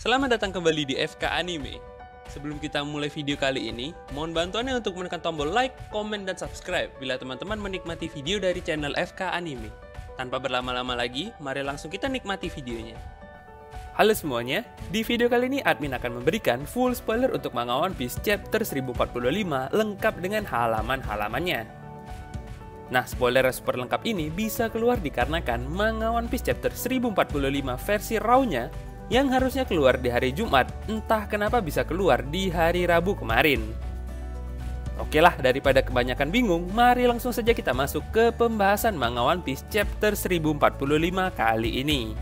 Selamat datang kembali di FK Anime. Sebelum kita mulai video kali ini, mohon bantuannya untuk menekan tombol like, komen, dan subscribe bila teman-teman menikmati video dari channel FK Anime. Tanpa berlama-lama lagi, mari langsung kita nikmati videonya. Halo semuanya, di video kali ini admin akan memberikan full spoiler untuk manga One Piece chapter 1045 lengkap dengan halaman-halamannya. Nah, spoiler super lengkap ini bisa keluar dikarenakan manga One Piece chapter 1045 versi raw-nya yang harusnya keluar di hari Jumat, entah kenapa bisa keluar di hari Rabu kemarin. Oke lah, daripada kebanyakan bingung, mari langsung saja kita masuk ke pembahasan manga One Piece chapter 1045 kali ini.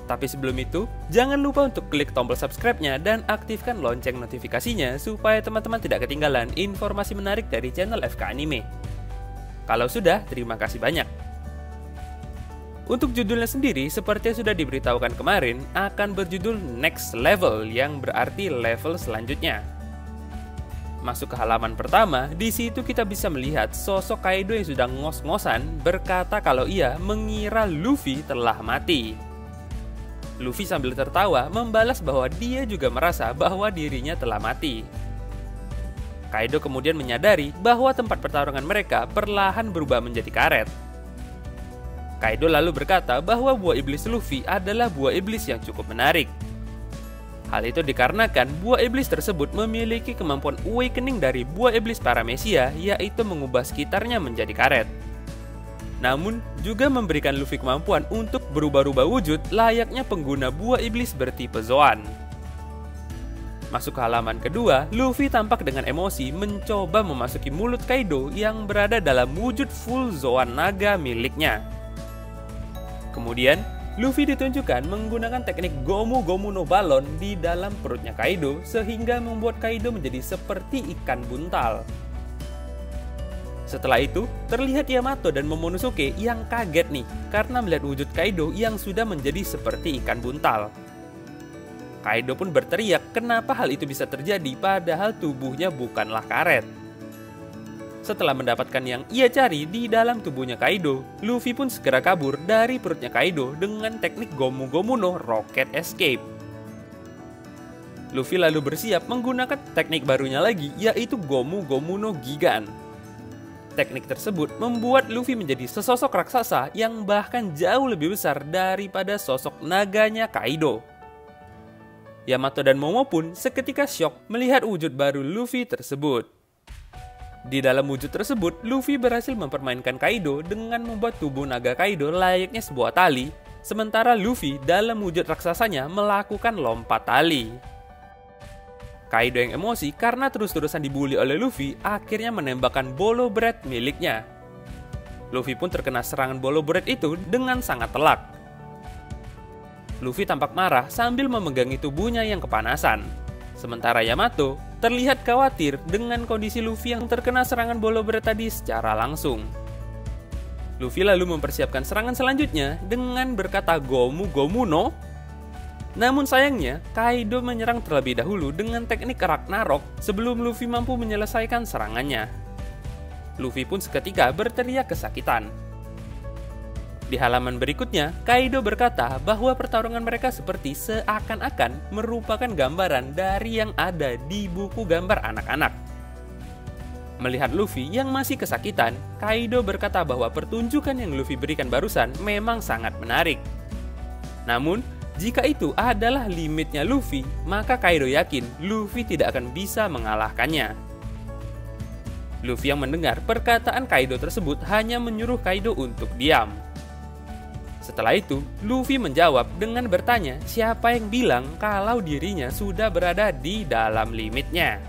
Tapi sebelum itu, jangan lupa untuk klik tombol subscribe-nya dan aktifkan lonceng notifikasinya supaya teman-teman tidak ketinggalan informasi menarik dari channel FK Anime. Kalau sudah, terima kasih banyak. Untuk judulnya sendiri, seperti yang sudah diberitahukan kemarin, akan berjudul Next Level, yang berarti level selanjutnya. Masuk ke halaman pertama, di situ kita bisa melihat sosok Kaido yang sudah ngos-ngosan berkata kalau ia mengira Luffy telah mati. Luffy sambil tertawa membalas bahwa dia juga merasa bahwa dirinya telah mati. Kaido kemudian menyadari bahwa tempat pertarungan mereka perlahan berubah menjadi karet. Kaido lalu berkata bahwa buah iblis Luffy adalah buah iblis yang cukup menarik. Hal itu dikarenakan buah iblis tersebut memiliki kemampuan awakening dari buah iblis Paramecia, yaitu mengubah sekitarnya menjadi karet. Namun, juga memberikan Luffy kemampuan untuk berubah-ubah wujud layaknya pengguna buah iblis bertipe Zoan. Masuk ke halaman kedua, Luffy tampak dengan emosi mencoba memasuki mulut Kaido yang berada dalam wujud full Zoan naga miliknya. Kemudian, Luffy ditunjukkan menggunakan teknik Gomu Gomu no Balon di dalam perutnya Kaido sehingga membuat Kaido menjadi seperti ikan buntal. Setelah itu, terlihat Yamato dan Momonosuke yang kaget nih karena melihat wujud Kaido yang sudah menjadi seperti ikan buntal. Kaido pun berteriak kenapa hal itu bisa terjadi padahal tubuhnya bukanlah karet. Setelah mendapatkan yang ia cari di dalam tubuhnya Kaido, Luffy pun segera kabur dari perutnya Kaido dengan teknik Gomu Gomu no Rocket Escape. Luffy lalu bersiap menggunakan teknik barunya lagi, yaitu Gomu Gomu no Gigan. Teknik tersebut membuat Luffy menjadi sesosok raksasa yang bahkan jauh lebih besar daripada sosok naganya Kaido. Yamato dan Momo pun seketika syok melihat wujud baru Luffy tersebut. Di dalam wujud tersebut, Luffy berhasil mempermainkan Kaido dengan membuat tubuh naga Kaido layaknya sebuah tali, sementara Luffy dalam wujud raksasanya melakukan lompat tali. Kaido yang emosi karena terus-terusan dibully oleh Luffy akhirnya menembakkan Bolo Bread miliknya. Luffy pun terkena serangan Bolo Bread itu dengan sangat telak. Luffy tampak marah sambil memegangi tubuhnya yang kepanasan. Sementara Yamato terlihat khawatir dengan kondisi Luffy yang terkena serangan Bolo Bread tadi secara langsung. Luffy lalu mempersiapkan serangan selanjutnya dengan berkata Gomu Gomu no. Namun sayangnya, Kaido menyerang terlebih dahulu dengan teknik Ragnarok sebelum Luffy mampu menyelesaikan serangannya. Luffy pun seketika berteriak kesakitan. Di halaman berikutnya, Kaido berkata bahwa pertarungan mereka seperti seakan-akan merupakan gambaran dari yang ada di buku gambar anak-anak. Melihat Luffy yang masih kesakitan, Kaido berkata bahwa pertunjukan yang Luffy berikan barusan memang sangat menarik. Namun, jika itu adalah limitnya Luffy, maka Kaido yakin Luffy tidak akan bisa mengalahkannya. Luffy yang mendengar perkataan Kaido tersebut hanya menyuruh Kaido untuk diam. Setelah itu, Luffy menjawab dengan bertanya siapa yang bilang kalau dirinya sudah berada di dalam limitnya.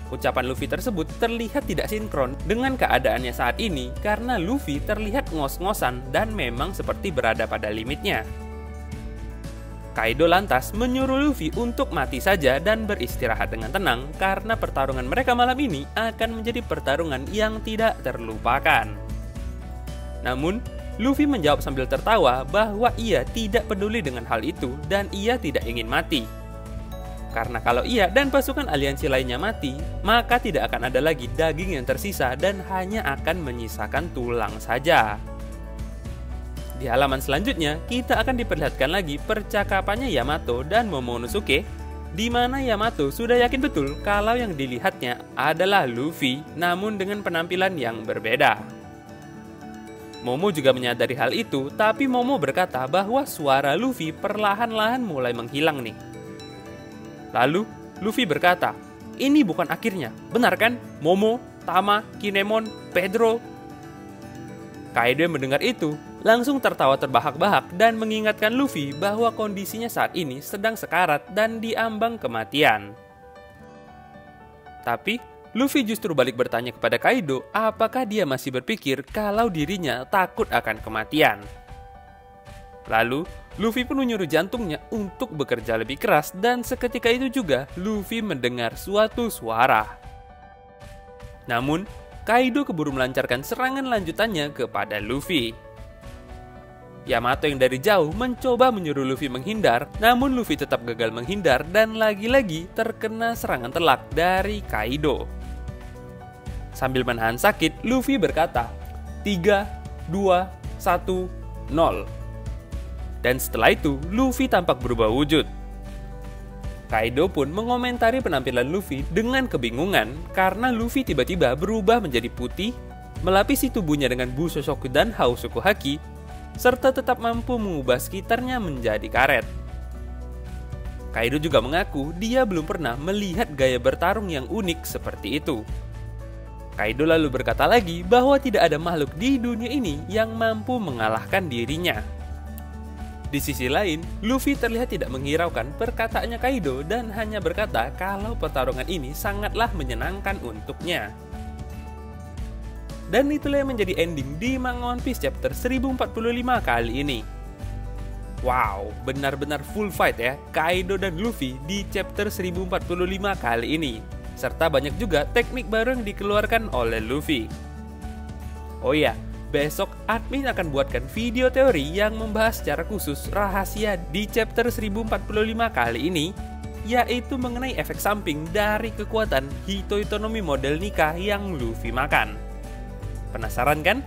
Ucapan Luffy tersebut terlihat tidak sinkron dengan keadaannya saat ini karena Luffy terlihat ngos-ngosan dan memang seperti berada pada limitnya. Kaido lantas menyuruh Luffy untuk mati saja dan beristirahat dengan tenang karena pertarungan mereka malam ini akan menjadi pertarungan yang tidak terlupakan. Namun, Luffy menjawab sambil tertawa bahwa ia tidak peduli dengan hal itu dan ia tidak ingin mati. Karena kalau ia dan pasukan aliansi lainnya mati, maka tidak akan ada lagi daging yang tersisa dan hanya akan menyisakan tulang saja. Di halaman selanjutnya, kita akan diperlihatkan lagi percakapannya Yamato dan Momonosuke, di mana Yamato sudah yakin betul kalau yang dilihatnya adalah Luffy, namun dengan penampilan yang berbeda. Momo juga menyadari hal itu, tapi Momo berkata bahwa suara Luffy perlahan-lahan mulai menghilang nih. Lalu, Luffy berkata, "Ini bukan akhirnya, benar kan? Momo, Tama, Kinemon, Pedro." Kaido yang mendengar itu langsung tertawa terbahak-bahak dan mengingatkan Luffy bahwa kondisinya saat ini sedang sekarat dan diambang kematian. Tapi, Luffy justru balik bertanya kepada Kaido apakah dia masih berpikir kalau dirinya takut akan kematian. Lalu, Luffy pun menyuruh jantungnya untuk bekerja lebih keras dan seketika itu juga Luffy mendengar suatu suara. Namun, Kaido keburu melancarkan serangan lanjutannya kepada Luffy. Yamato yang dari jauh mencoba menyuruh Luffy menghindar, namun Luffy tetap gagal menghindar dan lagi-lagi terkena serangan telak dari Kaido. Sambil menahan sakit, Luffy berkata, 3, 2, 1, 0. Dan setelah itu, Luffy tampak berubah wujud. Kaido pun mengomentari penampilan Luffy dengan kebingungan karena Luffy tiba-tiba berubah menjadi putih, melapisi tubuhnya dengan Bushosoku dan Hausoku Haki, serta tetap mampu mengubah sekitarnya menjadi karet. Kaido juga mengaku dia belum pernah melihat gaya bertarung yang unik seperti itu. Kaido lalu berkata lagi bahwa tidak ada makhluk di dunia ini yang mampu mengalahkan dirinya. Di sisi lain, Luffy terlihat tidak menghiraukan perkataannya Kaido dan hanya berkata kalau pertarungan ini sangatlah menyenangkan untuknya. Dan itulah yang menjadi ending di manga One Piece chapter 1045 kali ini. Wow, benar-benar full fight ya Kaido dan Luffy di chapter 1045 kali ini. Serta banyak juga teknik baru yang dikeluarkan oleh Luffy. Oh iya, besok admin akan buatkan video teori yang membahas secara khusus rahasia di chapter 1045 kali ini, yaitu mengenai efek samping dari kekuatan Hitoitonomi model Nika yang Luffy makan. Penasaran kan?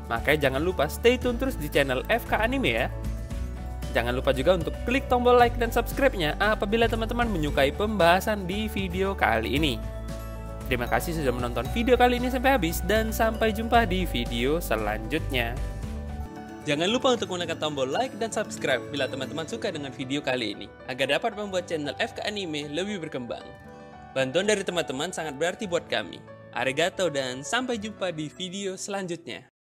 Makanya jangan lupa stay tune terus di channel FK Anime ya. Jangan lupa juga untuk klik tombol like dan subscribe-nya apabila teman-teman menyukai pembahasan di video kali ini. Terima kasih sudah menonton video kali ini sampai habis dan sampai jumpa di video selanjutnya. Jangan lupa untuk menekan tombol like dan subscribe bila teman-teman suka dengan video kali ini, agar dapat membuat channel FK Anime lebih berkembang. Bantuan dari teman-teman sangat berarti buat kami. Arigato dan sampai jumpa di video selanjutnya.